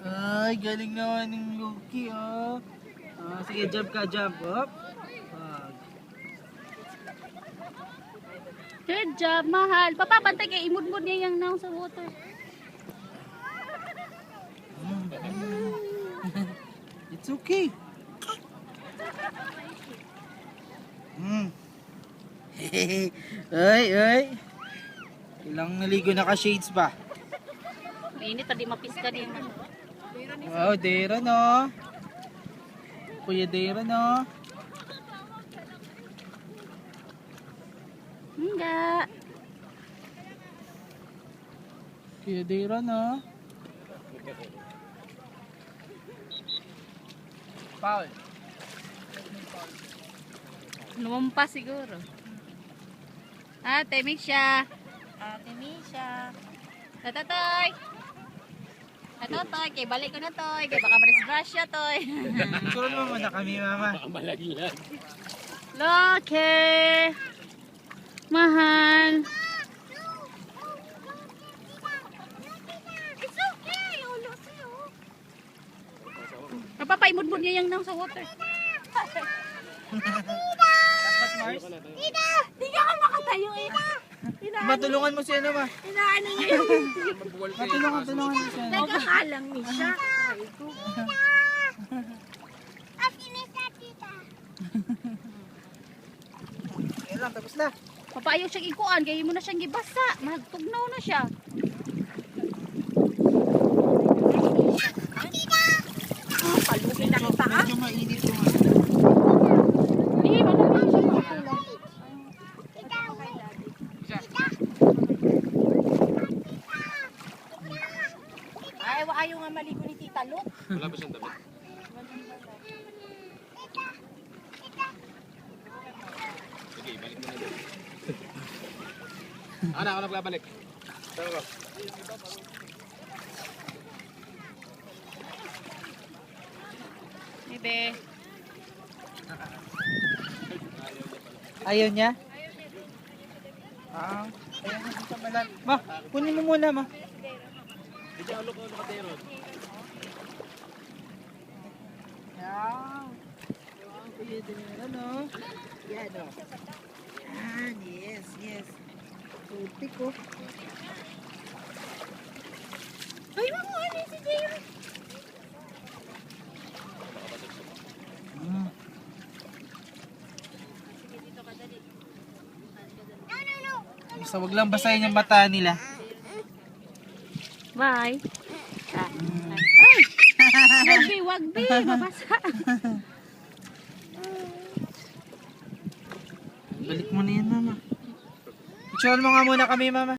Ay, galing naman ng Yuki, oh. Sige, jump ka, jump. Hop. Good job, mahal. Papapantay kay imudmud niya yung naong sa water. It's okay. Ay. Ilang naligo naka-shades pa. Mainit, hindi mapiska din. Wow, Dera no. Kuya Dera no. Enggak. Kuya Dera no. Paul. Lumampas siguro. Ate Misha. Ate Misha. Tatoy. Tatoy, kay balik ko na toy. Kay baka marisgrasya toy. Suruan mo muna kami, mama. Malaglag. Loke. Mahal. It's okay. Ulo sa'yo. Napapaimod-mod niya yung nang sa water. Dapat Mars. Tita! Di ka makatayo, Ina. Matulungan mo si ano ma. Inaano niya yung Matulungan mo si ano. nagkakalang ni siya. Akinisa, tita. Yan lang, tapos na. Papayaw siyang ikuan, kaya mo na siyang gibasa. Magtugnaw na siya. Palugi na kita, ha? Medyo mainit yung ano. Eh, malamang siya makatulog. Ayaw nga maligo ni Tita Luke. Wala ba siyang damit? Sige, balik mo na doon. Ako na babalik. Tara ko. Bebe. Ayaw niya? Ayaw niya sa malam. Ma, kunin mo muna ma. Hindi ako ko nakatero. Yan. Kuya Dera no. Yan o. Yan, yes. Putik ko. Ay, mamuha si Jero. Basta wag lang basahin yung mata nila. Bye. Ay! Wag be, mabasa. Balik mo na yan mama. Picturean mo nga muna kami mama.